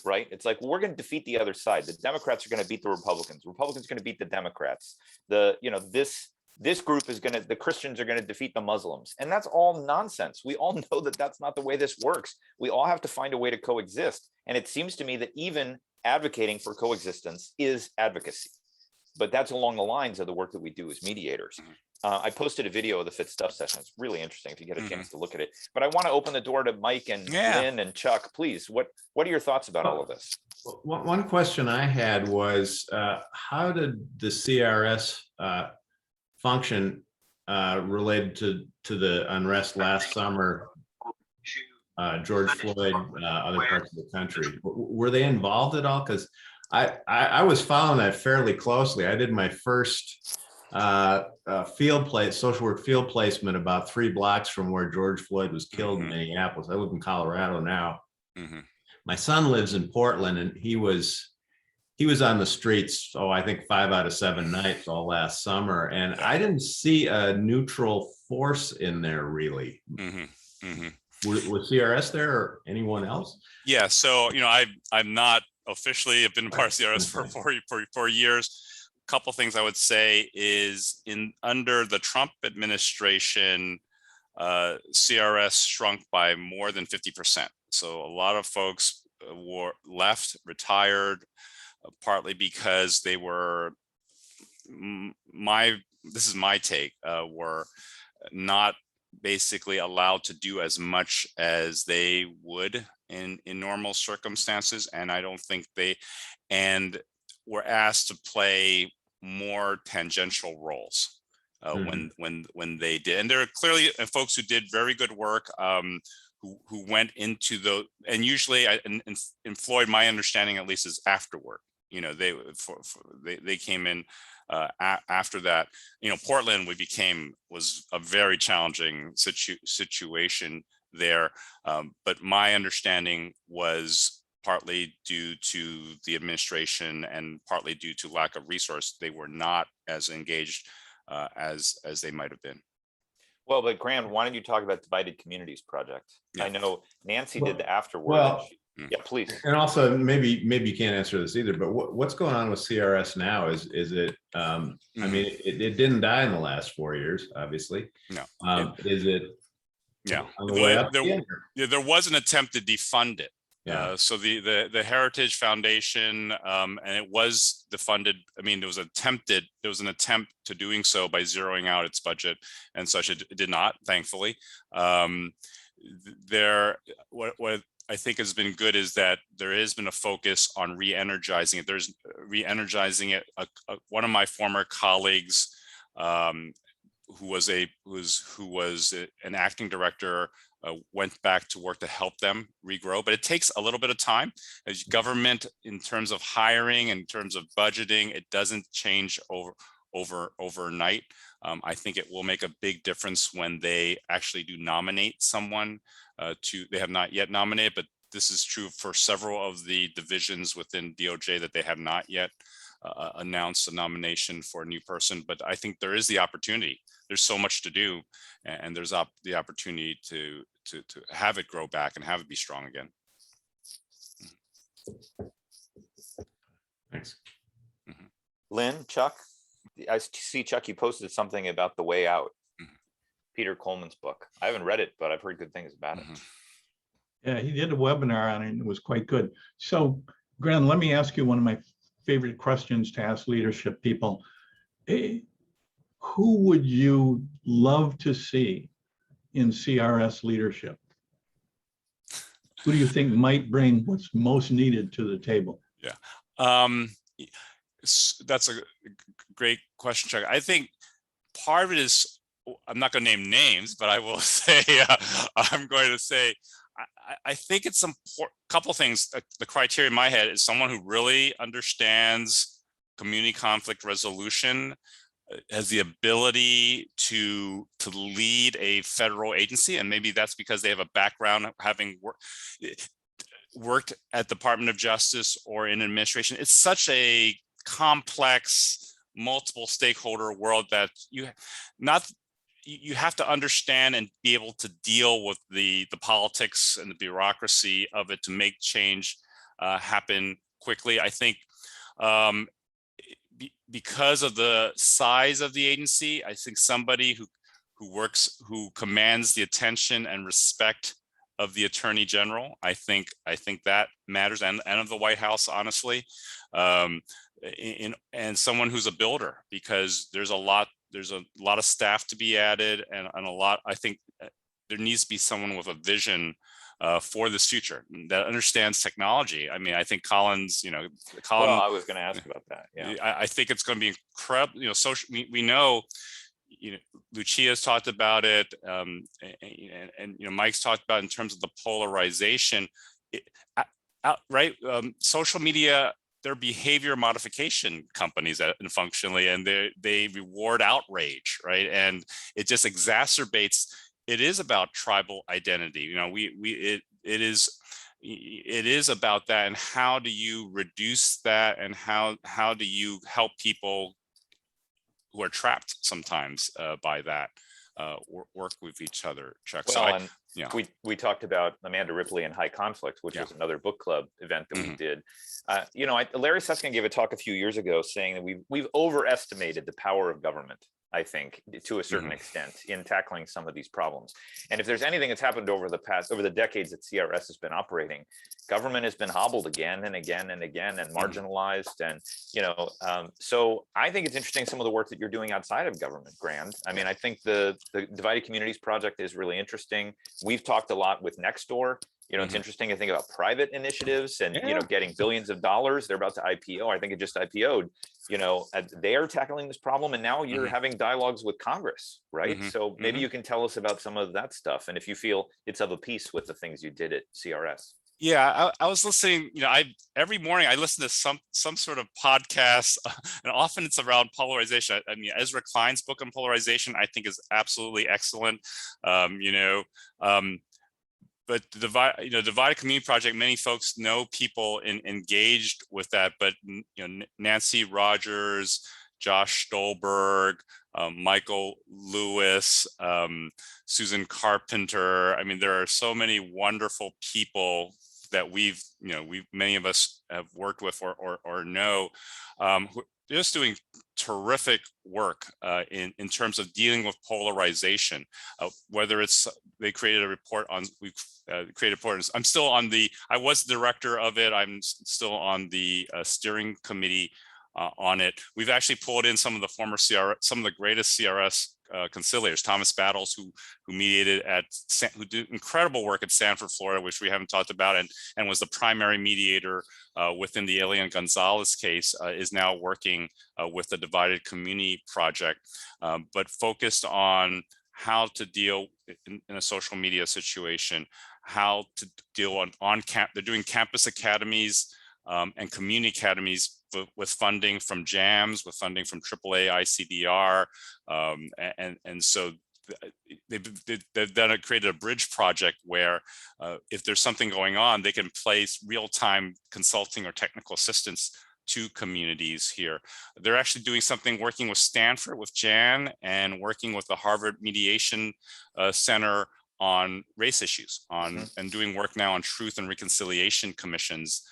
Right? It's like, we're going to defeat the other side. The Democrats are going to beat the Republicans. Republicans are going to beat the Democrats. This group the Christians are going to defeat the Muslims. And that's all nonsense. We all know that that's not the way this works. We all have to find a way to coexist. And it seems to me that even advocating for coexistence is advocacy. But that's along the lines of the work that we do as mediators. I posted a video of the Fitzduff session. It's really interesting if you get a chance to look at it. But I want to open the door to Mike and Lynn and Chuck. Please, what are your thoughts about all of this? One question I had was, how did the CRS function related to the unrest last summer, George Floyd, other parts of the country? Were they involved at all? Because I was following that fairly closely. I did my first social work field placement about 3 blocks from where George Floyd was killed in Minneapolis. I live in Colorado now. My son lives in Portland, and he was he was on the streets, I think 5 out of 7 nights all last summer, and Yeah. I didn't see a neutral force in there really. Was CRS there or anyone else? Yeah, so I'm not officially, I've been a part of CRS for 4 years. A couple things I would say is under the Trump administration, CRS shrunk by more than 50%. So a lot of folks left, retired, partly because they were this is my take, were not basically allowed to do as much as they would in normal circumstances, and I don't think and were asked to play more tangential roles when they did. And there are clearly folks who did very good work, who went into and usually in Floyd, my understanding at least is afterward. They came in after that. Portland was a very challenging situation there, but my understanding was partly due to the administration and partly due to lack of resource. They were not as engaged as they might have been. Well, but Grande, why don't you talk about Divided Communities Project? Yeah. I know Nancy did the afterward. Well, yeah, please. And also, maybe you can't answer this either, but what's going on with CRS now? Is it? I mean, it didn't die in the last 4 years, obviously. No. Is it? Yeah. On the way up there was an attempt to defund it. Yeah. So the Heritage Foundation, and it was defunded. I mean, there was an attempt to doing so by zeroing out its budget and such. It did not, thankfully. What I think has been good is that there has been a focus on re-energizing it. There's re-energizing it. One of my former colleagues, who was an acting director, went back to work to help them regrow, but it takes a little bit of time. As government, in terms of hiring, in terms of budgeting, it doesn't change overnight. I think it will make a big difference when they actually do nominate someone. They have not yet nominated, but this is true for several of the divisions within DOJ that they have not yet announced a nomination for a new person. But I think there is the opportunity. There's so much to do, and there's the opportunity to have it grow back and have it be strong again. Thanks. Lynn, Chuck, I see, Chuck, you posted something about The Way Out, Peter Coleman's book. I haven't read it, but I've heard good things about it. Yeah, he did a webinar on it and it was quite good. So, Grande, let me ask you one of my favorite questions to ask leadership people. Who would you love to see in CRS leadership? Who do you think might bring what's most needed to the table? Yeah, that's a great question, Chuck. I think part of it is, I'm not going to name names, but I will say, I'm going to say, I think it's important. Couple things. The criteria in my head is someone who really understands community conflict resolution, has the ability to lead a federal agency, and maybe that's because they have a background of having worked at the Department of Justice or in administration. It's such a complex, multiple stakeholder world that you have to understand and be able to deal with the politics and the bureaucracy of it to make change happen quickly. I think because of the size of the agency, I think somebody who commands the attention and respect of the Attorney General, I think that matters, and of the White House, honestly, and someone who's a builder, because there's a lot of staff to be added, and a lot. I think there needs to be someone with a vision for this future that understands technology. I mean, I think Colin. Well, I was going to ask about that. Yeah, I think it's going to be incredible. Social. We know. Lucia's talked about it, and Mike's talked about in terms of the polarization. Right, social media. They're behavior modification companies functionally, and they reward outrage, right? And it just exacerbates. It is about tribal identity. It is it is about that, and how do you reduce that, and how do you help people who are trapped sometimes by that work with each other, Chuck? Well, So yeah, we talked about Amanda Ripley and High Conflict, which was another book club event that we did. You know, Larry Susskind gave a talk a few years ago saying that we've overestimated the power of government, I think, to a certain extent in tackling some of these problems. And if there's anything that's happened over the decades that CRS has been operating, government has been hobbled again and again and again and marginalized. And, you know, so I think it's interesting some of the work that you're doing outside of government, Grande. I mean, I think the Divided Communities Project is really interesting. We've talked a lot with Nextdoor. You know, it's interesting to think about private initiatives and, you know, getting billions of dollars. They're about to IPO. I think it just IPO'd. You know, they're tackling this problem, and now you're having dialogues with Congress, right? So maybe you can tell us about some of that stuff, and if you feel it's of a piece with the things you did at CRS. Yeah, I was listening. You know, every morning I listen to some sort of podcast, and often it's around polarization. I mean, Ezra Klein's book on polarization, I think, is absolutely excellent. You know, but the Divided Community Project, many folks know people engaged with that, but you know, Nancy Rogers, Josh Stolberg, Michael Lewis, Susan Carpenter. I mean, there are so many wonderful people that many of us have worked with or know, who are just doing terrific work in terms of dealing with polarization. Whether it's they created a report on, we've created reports. I'm still on I was the director of it. I'm still on the steering committee on it. We've actually pulled in some of the former some of the greatest CRS conciliators, Thomas Battles, who mediated who did incredible work at Sanford, Florida, which we haven't talked about, and was the primary mediator within the Elian Gonzalez case, is now working with the Divided Community Project, but focused on how to deal in a social media situation, how to deal on camp. They're doing campus academies and community academies with funding from JAMS, with funding from AAA ICDR, and so they've created a bridge project where if there's something going on, they can place real-time consulting or technical assistance to communities here. They're actually doing something working with Stanford, with Jan, and working with the Harvard Mediation Center on race issues, and doing work now on truth and reconciliation commissions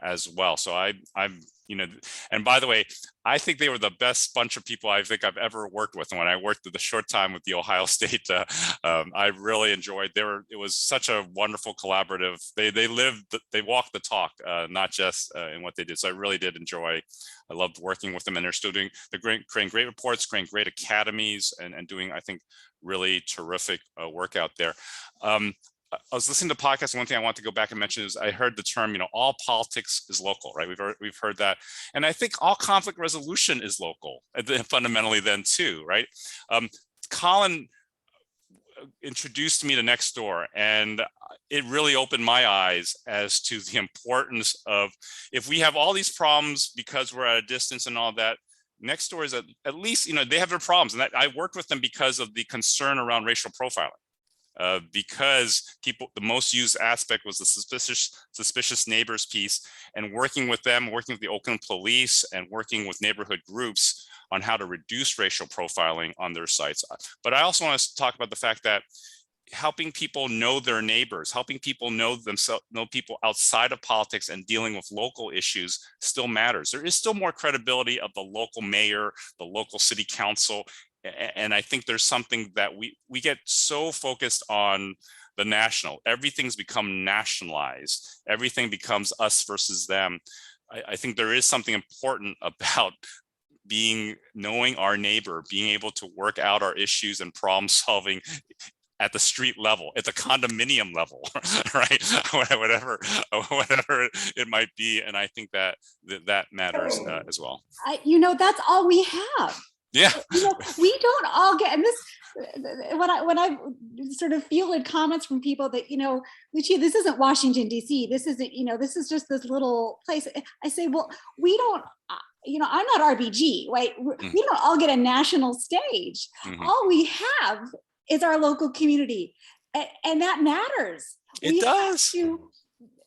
as well. So I'm, you know, and by the way, I think they were the best bunch of people I think I've ever worked with. And when I worked the short time with the Ohio State, I really enjoyed. It was such a wonderful collaborative. They walked the talk, not just in what they did. So I really did enjoy. I loved working with them, and they're still creating great reports, creating great academies, and doing, I think, really terrific work out there. I was listening to podcasts, and one thing I want to go back and mention is I heard the term, you know, all politics is local, right? We've heard that. And I think all conflict resolution is local, fundamentally then too, right? Colin introduced me to Nextdoor, and it really opened my eyes as to the importance of, if we have all these problems because we're at a distance and all that, Nextdoor is at least, you know, they have their problems. And I worked with them because of the concern around racial profiling. Because the most used aspect was the suspicious neighbors piece, and working with them, working with the Oakland police, and working with neighborhood groups on how to reduce racial profiling on their sites. But I also want to talk about the fact that helping people know their neighbors, helping people know people outside of politics, and dealing with local issues still matters. There is still more credibility of the local mayor, the local city council. And I think there's something that we get so focused on the national. Everything's become nationalized. Everything becomes us versus them. I think there is something important about knowing our neighbor, being able to work out our issues and problem solving at the street level, at the condominium level, right? whatever it might be. And I think that matters as well. You know, that's all we have. Yeah. You know, we don't all get, and this, when I sort of fielded comments from people that, you know, Lucia, this isn't Washington, D.C. This isn't, you know, this is just this little place. I say, well, we don't, you know, I'm not RBG, right? We don't all get a national stage. All we have is our local community. And that matters. It does.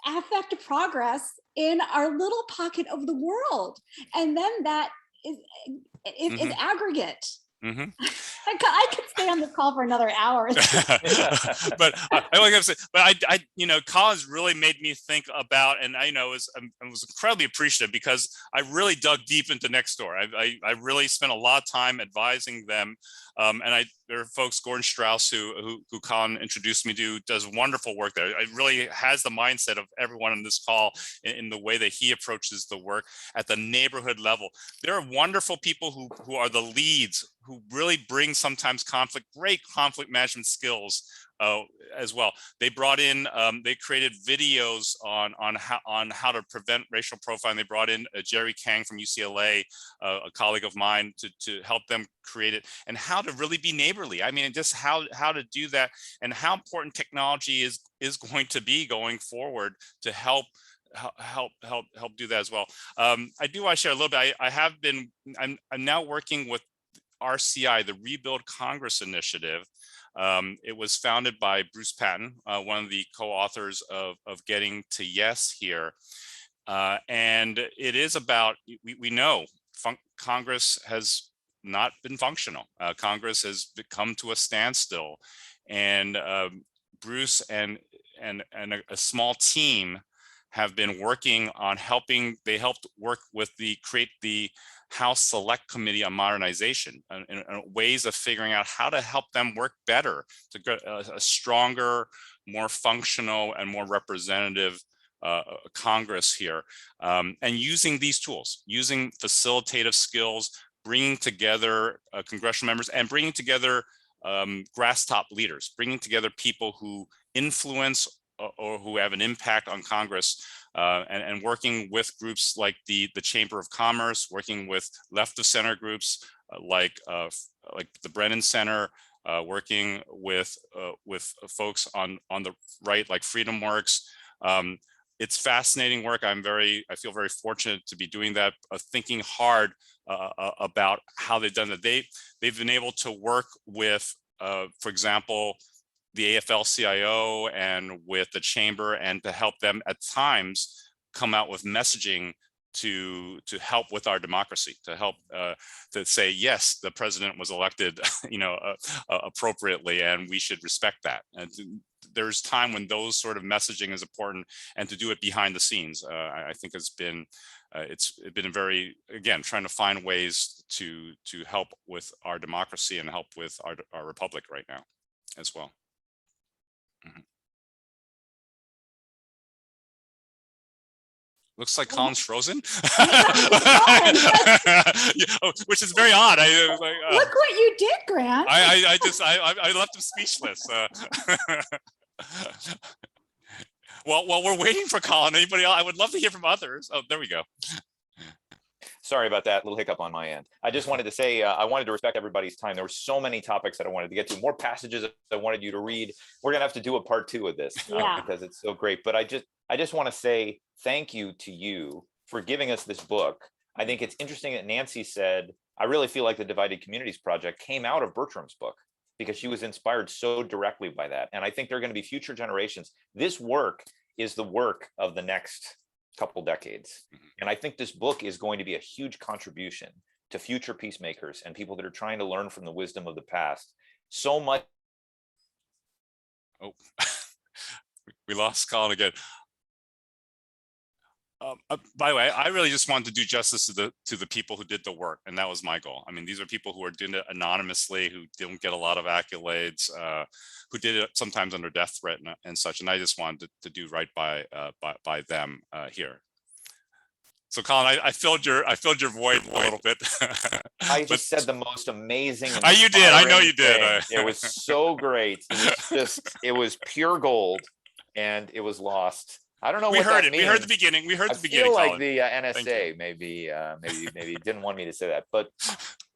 affect progress in our little pocket of the world. And then that is aggregate. I could stay on this call for another hour. But I Colin's really made me think about, and I was incredibly appreciative because I really dug deep into Nextdoor. I really spent a lot of time advising them, and there are folks, Gordon Strauss, who Colin introduced me to, does wonderful work there. It really has the mindset of everyone on this call in the way that he approaches the work at the neighborhood level. There are wonderful people who are the leads, who really bring sometimes great conflict management skills as well. They brought in, they created videos on how to prevent racial profiling. They brought in Jerry Kang from UCLA, a colleague of mine, to help them create it, and how to really be neighborly. I mean, just how to do that, and how important technology is going to be going forward to help do that as well. I do want to share a little bit. I'm now working with RCI, the Rebuild Congress Initiative. It was founded by Bruce Patton, one of the co-authors of Getting to Yes here. And it is about, we know Congress has not been functional. Congress has come to a standstill. And Bruce and a small team have been working on they helped work with create the House Select Committee on Modernization and ways of figuring out how to help them work better to get a stronger, more functional, and more representative Congress here. And using these tools, using facilitative skills, bringing together congressional members, and bringing together grass top leaders, bringing together people who influence or who have an impact on Congress, and working with groups like the Chamber of Commerce, working with left of center groups like the Brennan Center, working with folks on the right, like Freedom Works. It's fascinating work. I feel very fortunate to be doing that, thinking hard about how they've done that. They've been able to work with, for example, the AFL-CIO and with the chamber, and to help them at times come out with messaging to help with our democracy, to help to say, yes, the president was elected, appropriately, and we should respect that. And there's time when those sort of messaging is important, and to do it behind the scenes, I think it's been very, again, trying to find ways to help with our democracy and help with our republic right now as well. Looks like Colin's frozen. Which is very odd. Look what you did, Grant. I left him speechless. Well, we're waiting for Colin. Anybody else? I would love to hear from others. Oh, there we go. Sorry about that little hiccup on my end. I just wanted to say, I wanted to respect everybody's time. There were so many topics that I wanted to get to, more passages I wanted you to read. We're gonna have to do a part 2 of this because it's so great. But I just want to say thank you to you for giving us this book. I think it's interesting that Nancy said, I really feel like the Divided Communities Project came out of Bertram's book, because she was inspired so directly by that. And I think there are going to be future generations. This work is the work of the next couple decades. And I think this book is going to be a huge contribution to future peacemakers and people that are trying to learn from the wisdom of the past. So much. Oh, we lost Colin again. By the way, I really just wanted to do justice to the people who did the work, and that was my goal. I mean, these are people who are doing it anonymously, who didn't get a lot of accolades, who did it sometimes under death threat and such. And I just wanted to do right by them here. So, Colin, I filled your void a little bit. I just said the most amazing. You did. I know you did. It was so great. It was pure gold, and it was lost. I don't know. We what heard that it. means. We heard the beginning. We heard the beginning. I feel like Colin. the NSA maybe didn't want me to say that, but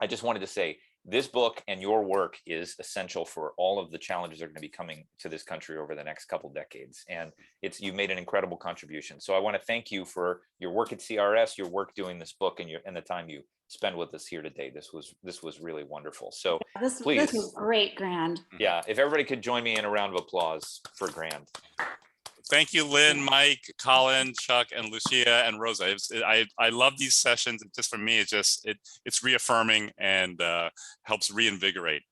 I just wanted to say this book and your work is essential for all of the challenges that are going to be coming to this country over the next couple decades. And you've made an incredible contribution. So I want to thank you for your work at CRS, your work doing this book, and the time you spend with us here today. This was really wonderful. So please. This was great, Grande. Yeah, if everybody could join me in a round of applause for Grande. Thank you, Lynn, Mike, Colin, Chuck, and Lucia, and Rosa. I love these sessions. And just for me, it's reaffirming and helps reinvigorate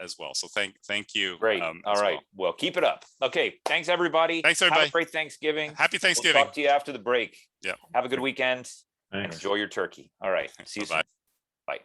as well. So thank you. Great. All right. Well, keep it up. Okay. Thanks, everybody. Thanks, Have everybody. a great Thanksgiving. Happy We'll Thanksgiving. talk to you after the break. Yeah. Have a good weekend and Thanks. enjoy your turkey. All right. See you soon. Bye-bye. Bye.